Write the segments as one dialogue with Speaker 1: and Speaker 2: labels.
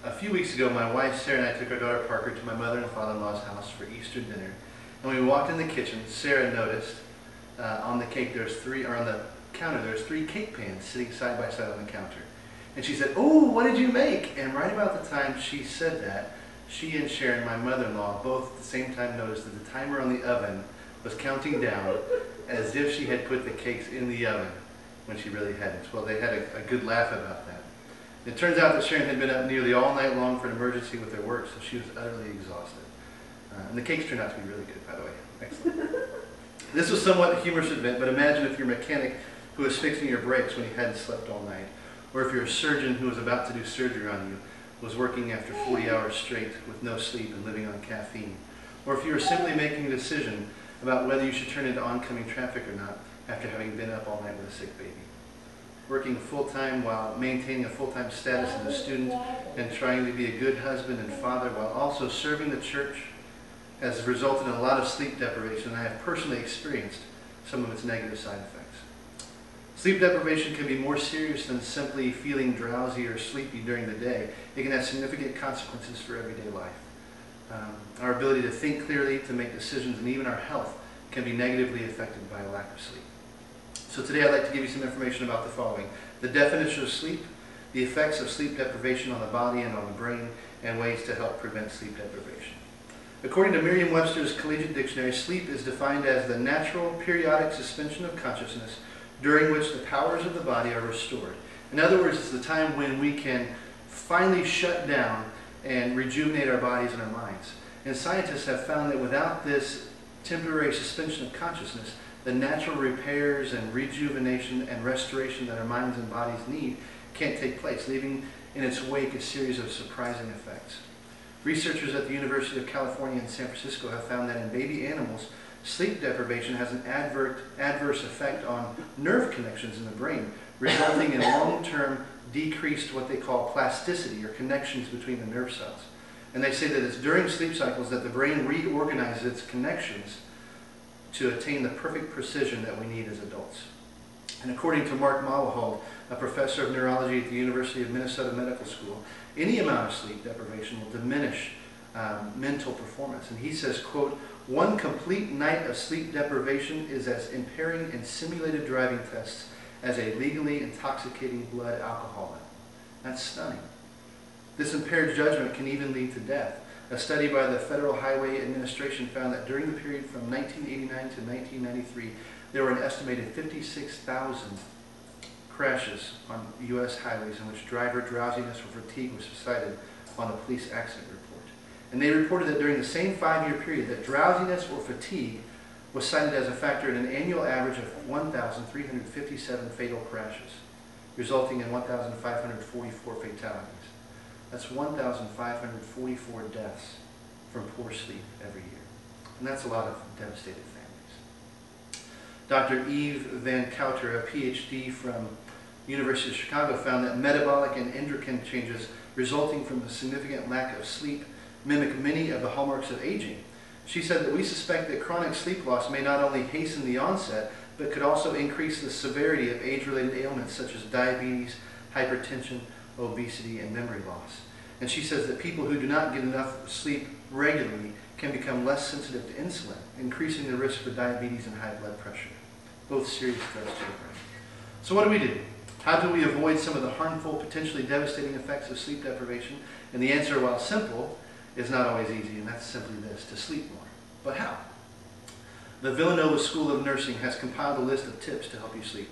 Speaker 1: A few weeks ago, my wife Sarah and I took our daughter Parker to my mother and father-in-law's house for Easter dinner. And when we walked in the kitchen, Sarah noticed on the counter there's three cake pans sitting side by side on the counter. And she said, "Oh, what did you make?" And right about the time she said that, she and Sharon, my mother-in-law, both at the same time noticed that the timer on the oven was counting down as if she had put the cakes in the oven when she really hadn't. Well, they had a good laugh about that. It turns out that Sharon had been up nearly all night long for an emergency with her work, so she was utterly exhausted. And the cakes turned out to be really good, by the way. Excellent. This was somewhat a humorous event, but imagine if your mechanic who was fixing your brakes when you hadn't slept all night, or if you're a surgeon who was about to do surgery on you, was working after 40 hours straight with no sleep and living on caffeine, or if you were simply making a decision about whether you should turn into oncoming traffic or not after having been up all night with a sick baby. Working full-time while maintaining a full-time status as a student and trying to be a good husband and father while also serving the church has resulted in a lot of sleep deprivation, and I have personally experienced some of its negative side effects. Sleep deprivation can be more serious than simply feeling drowsy or sleepy during the day. It can have significant consequences for everyday life. Our ability to think clearly, to make decisions, and even our health can be negatively affected by a lack of sleep. So today I'd like to give you some information about the following: the definition of sleep, the effects of sleep deprivation on the body and on the brain, and ways to help prevent sleep deprivation. According to Merriam-Webster's Collegiate Dictionary, sleep is defined as the natural periodic suspension of consciousness during which the powers of the body are restored. In other words, it's the time when we can finally shut down and rejuvenate our bodies and our minds. And scientists have found that without this temporary suspension of consciousness, the natural repairs and rejuvenation and restoration that our minds and bodies need can't take place, leaving in its wake a series of surprising effects. Researchers at the University of California in San Francisco have found that in baby animals, sleep deprivation has an adverse effect on nerve connections in the brain, resulting in long-term decreased what they call plasticity, or connections between the nerve cells. And they say that it's during sleep cycles that the brain reorganizes its connections to attain the perfect precision that we need as adults. And according to Mark Mawahald, a professor of neurology at the University of Minnesota Medical School, any amount of sleep deprivation will diminish mental performance. And he says, quote, "One complete night of sleep deprivation is as impairing in simulated driving tests as a legally intoxicating blood alcohol level." That's stunning. This impaired judgment can even lead to death. A study by the Federal Highway Administration found that during the period from 1989 to 1993, there were an estimated 56,000 crashes on U.S. highways in which driver drowsiness or fatigue was cited on the police accident report. And they reported that during the same 5-year period, that drowsiness or fatigue was cited as a factor in an annual average of 1,357 fatal crashes, resulting in 1,544 fatalities. That's 1,544 deaths from poor sleep every year. And that's a lot of devastated families. Dr. Eve Van Couter, a PhD from University of Chicago, found that metabolic and endocrine changes resulting from a significant lack of sleep mimic many of the hallmarks of aging. She said that we suspect that chronic sleep loss may not only hasten the onset, but could also increase the severity of age-related ailments such as diabetes, hypertension, obesity, and memory loss. And she says that people who do not get enough sleep regularly can become less sensitive to insulin, increasing the risk for diabetes and high blood pressure, both serious threats to the brain. So what do? How do we avoid some of the harmful, potentially devastating effects of sleep deprivation? And the answer, while simple, is not always easy, and that's simply this: to sleep more. But how? The Villanova School of Nursing has compiled a list of tips to help you sleep,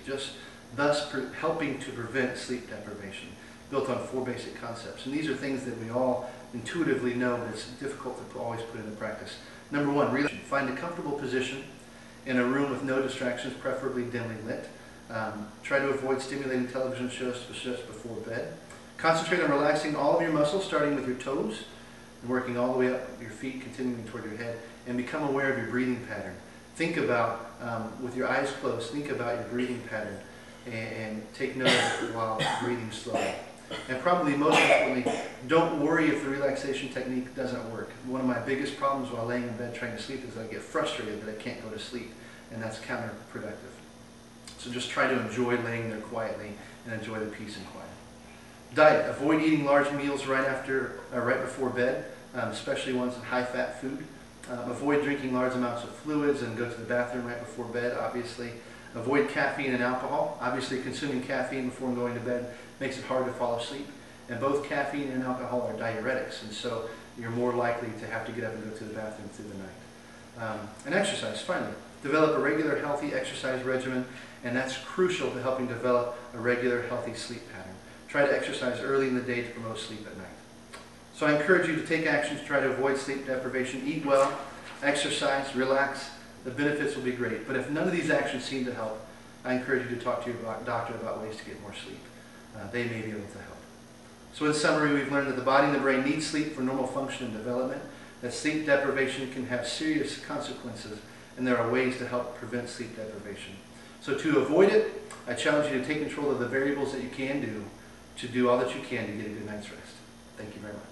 Speaker 1: thus helping to prevent sleep deprivation, built on 4 basic concepts. And these are things that we all intuitively know, but it's difficult to always put into practice. Number 1, relaxation. Find a comfortable position in a room with no distractions, preferably dimly lit. Try to avoid stimulating television shows just before bed. Concentrate on relaxing all of your muscles, starting with your toes and working all the way up your feet, continuing toward your head, and become aware of your breathing pattern. Think about, with your eyes closed, think about your breathing pattern and take note of it while breathing slowly. And probably most importantly, don't worry if the relaxation technique doesn't work. One of my biggest problems while laying in bed trying to sleep is I get frustrated that I can't go to sleep, and that's counterproductive. So just try to enjoy laying there quietly and enjoy the peace and quiet. Diet. Avoid eating large meals right before bed, especially ones in high-fat food. Avoid drinking large amounts of fluids and go to the bathroom right before bed, obviously. Avoid caffeine and alcohol. Obviously, consuming caffeine before going to bed makes it hard to fall asleep. And both caffeine and alcohol are diuretics, and so you're more likely to have to get up and go to the bathroom through the night. And exercise, finally. Develop a regular, healthy exercise regimen, and that's crucial to helping develop a regular, healthy sleep pattern. Try to exercise early in the day to promote sleep at night. So I encourage you to take action to try to avoid sleep deprivation. Eat well, exercise, relax. The benefits will be great. But if none of these actions seem to help, I encourage you to talk to your doctor about ways to get more sleep. They may be able to help. So in summary, we've learned that the body and the brain need sleep for normal function and development, that sleep deprivation can have serious consequences, and there are ways to help prevent sleep deprivation. So to avoid it, I challenge you to take control of the variables that you can do to do all that you can to get a good night's rest. Thank you very much.